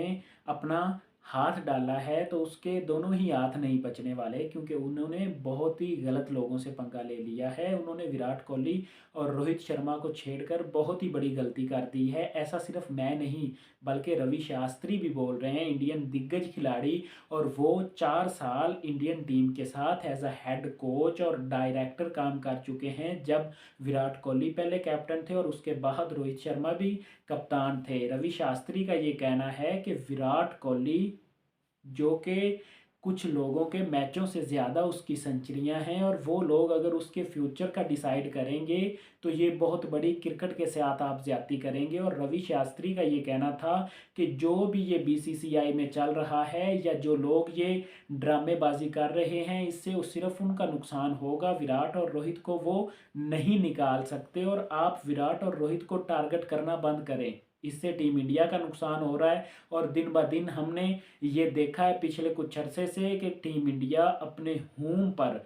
में अपना हाथ डाला है तो उसके दोनों ही हाथ नहीं बचने वाले, क्योंकि उन्होंने बहुत ही गलत लोगों से पंगा ले लिया है। उन्होंने विराट कोहली और रोहित शर्मा को छेड़कर बहुत ही बड़ी गलती कर दी है। ऐसा सिर्फ मैं नहीं बल्कि रवि शास्त्री भी बोल रहे हैं, इंडियन दिग्गज खिलाड़ी। और वो 4 साल इंडियन टीम के साथ एज अ हेड कोच और डायरेक्टर काम कर चुके हैं, जब विराट कोहली पहले कैप्टन थे और उसके बाद रोहित शर्मा भी कप्तान थे। रवि शास्त्री का ये कहना है कि विराट कोहली, जो कि कुछ लोगों के मैचों से ज़्यादा उसकी सेंचुरियां हैं, और वो लोग अगर उसके फ्यूचर का डिसाइड करेंगे तो ये बहुत बड़ी क्रिकेट के साथ आप ज्यादती करेंगे। और रवि शास्त्री का ये कहना था कि जो भी ये बीसीसीआई में चल रहा है या जो लोग ये ड्रामेबाजी कर रहे हैं, इससे सिर्फ उनका नुकसान होगा। विराट और रोहित को वो नहीं निकाल सकते, और आप विराट और रोहित को टारगेट करना बंद करें। इससे टीम इंडिया का नुकसान हो रहा है। और दिन ब दिन हमने ये देखा है पिछले कुछ अरसे से कि टीम इंडिया अपने होम पर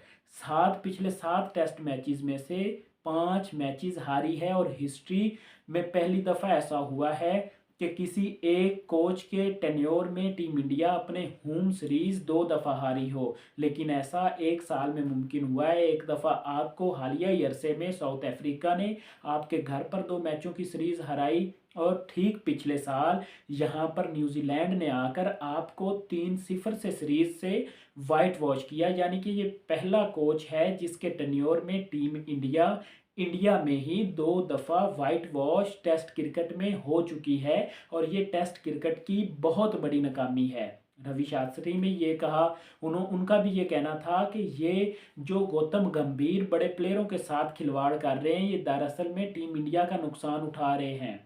पिछले 7 टेस्ट मैचेस में से 5 मैचेस हारी है। और हिस्ट्री में पहली दफ़ा ऐसा हुआ है कि किसी एक कोच के टेन्योर में टीम इंडिया अपने होम सीरीज 2 दफ़ा हारी हो। लेकिन ऐसा एक साल में मुमकिन हुआ है। एक दफ़ा आपको हालिया ही अरसे में साउथ अफ्रीका ने आपके घर पर 2 मैचों की सीरीज हराई, और ठीक पिछले साल यहाँ पर न्यूजीलैंड ने आकर आपको 3-0 से सीरीज से वाइट वॉश किया। यानी कि ये पहला कोच है जिसके टेन्योर में टीम इंडिया में ही 2 दफ़ा वाइट वॉश टेस्ट क्रिकेट में हो चुकी है। और ये टेस्ट क्रिकेट की बहुत बड़ी नाकामी है। रवि शास्त्री ने ये कहा, उनका भी ये कहना था कि ये जो गौतम गंभीर बड़े प्लेयरों के साथ खिलवाड़ कर रहे हैं, ये दरअसल में टीम इंडिया का नुकसान उठा रहे हैं।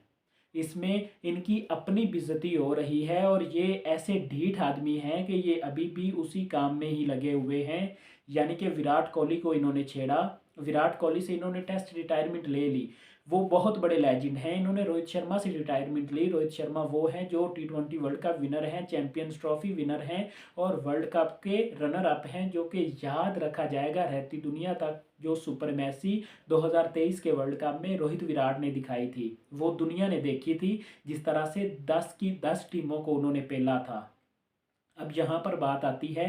इसमें इनकी अपनी बेइज्जती हो रही है, और ये ऐसे ढीठ आदमी हैं कि ये अभी भी उसी काम में ही लगे हुए हैं। यानी कि विराट कोहली को इन्होंने छेड़ा, विराट कोहली से इन्होंने टेस्ट रिटायरमेंट ले ली। वो बहुत बड़े लेजेंड हैं। इन्होंने रोहित शर्मा से रिटायरमेंट ली। रोहित शर्मा वो हैं जो T20 वर्ल्ड कप विनर हैं, चैंपियंस ट्रॉफी विनर हैं, और वर्ल्ड कप के रनर अप हैं, जो कि याद रखा जाएगा रहती दुनिया तक। जो सुपरमैसी 2023 के वर्ल्ड कप में रोहित विराट ने दिखाई थी, वो दुनिया ने देखी थी। जिस तरह से 10 की 10 टीमों को उन्होंने पेला था। अब यहाँ पर बात आती है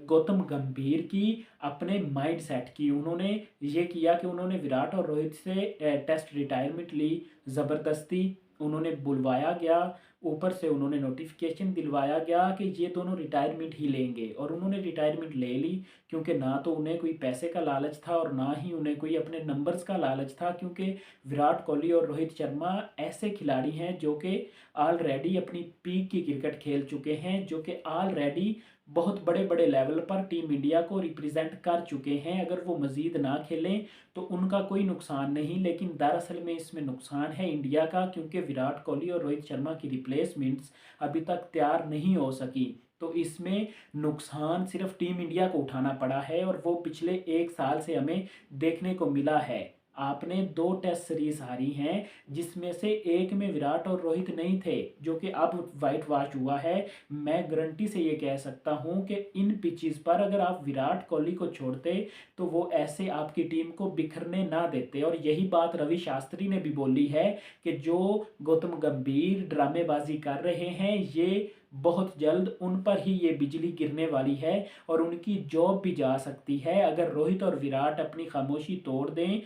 गौतम गंभीर की अपने माइंड सेट की। उन्होंने ये किया कि उन्होंने विराट और रोहित से टेस्ट रिटायरमेंट ली, ज़बरदस्ती उन्होंने बुलवाया गया, ऊपर से उन्होंने नोटिफिकेशन दिलवाया गया कि ये दोनों रिटायरमेंट ही लेंगे, और उन्होंने रिटायरमेंट ले ली। क्योंकि ना तो उन्हें कोई पैसे का लालच था और ना ही उन्हें कोई अपने नंबर्स का लालच था। क्योंकि विराट कोहली और रोहित शर्मा ऐसे खिलाड़ी हैं जो कि ऑलरेडी अपनी पीक की क्रिकेट खेल चुके हैं, जो कि ऑलरेडी बहुत बड़े बड़े लेवल पर टीम इंडिया को रिप्रेजेंट कर चुके हैं। अगर वो मज़ीद ना खेलें तो उनका कोई नुकसान नहीं, लेकिन दरअसल में इसमें नुकसान है इंडिया का, क्योंकि विराट कोहली और रोहित शर्मा की रिप्लेसमेंट्स अभी तक तैयार नहीं हो सकी। तो इसमें नुकसान सिर्फ टीम इंडिया को उठाना पड़ा है, और वो पिछले एक साल से हमें देखने को मिला है। आपने 2 टेस्ट सीरीज हारी हैं, जिसमें से एक में विराट और रोहित नहीं थे, जो कि अब वाइट वॉश हुआ है। मैं गारंटी से ये कह सकता हूँ कि इन पिचेस पर अगर आप विराट कोहली को छोड़ते तो वो ऐसे आपकी टीम को बिखरने ना देते। और यही बात रवि शास्त्री ने भी बोली है कि जो गौतम गंभीर ड्रामेबाजी कर रहे हैं, ये बहुत जल्द उन पर ही ये बिजली गिरने वाली है, और उनकी जॉब भी जा सकती है अगर रोहित और विराट अपनी खामोशी तोड़ दें।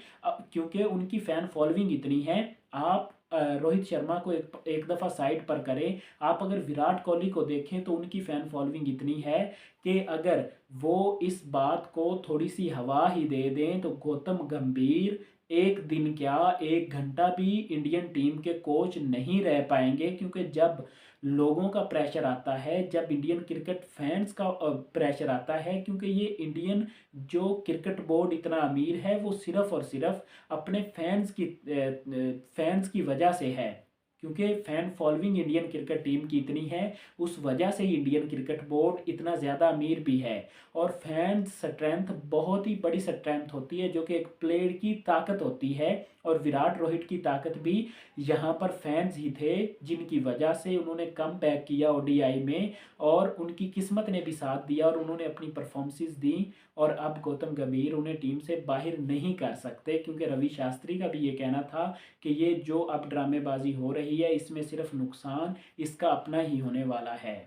क्योंकि उनकी फ़ैन फॉलोइंग इतनी है। आप रोहित शर्मा को एक दफ़ा साइड पर करें, आप अगर विराट कोहली को देखें तो उनकी फ़ैन फॉलोइंग इतनी है कि अगर वो इस बात को थोड़ी सी हवा ही दे दें तो गौतम गंभीर एक दिन क्या 1 घंटा भी इंडियन टीम के कोच नहीं रह पाएंगे। क्योंकि जब लोगों का प्रेशर आता है, जब इंडियन क्रिकेट फैंस का प्रेशर आता है, क्योंकि ये इंडियन जो क्रिकेट बोर्ड इतना अमीर है वो सिर्फ और सिर्फ अपने फैंस की वजह से है। क्योंकि fan following Indian cricket team की इतनी है, उस वजह से ही इंडियन क्रिकेट बोर्ड इतना ज़्यादा अमीर भी है। और फैन स्ट्रेंथ बहुत ही बड़ी स्ट्रेंथ होती है, जो कि एक प्लेयर की ताकत होती है। और विराट रोहित की ताकत भी यहाँ पर फैंस ही थे, जिनकी वजह से उन्होंने कमबैक किया ओडीआई में और उनकी किस्मत ने भी साथ दिया और उन्होंने अपनी परफॉर्मेंसेस दी। और अब गौतम गंभीर उन्हें टीम से बाहर नहीं कर सकते, क्योंकि रवि शास्त्री का भी ये कहना था कि ये जो अब ड्रामेबाजी हो रही है इसमें सिर्फ नुकसान इसका अपना ही होने वाला है।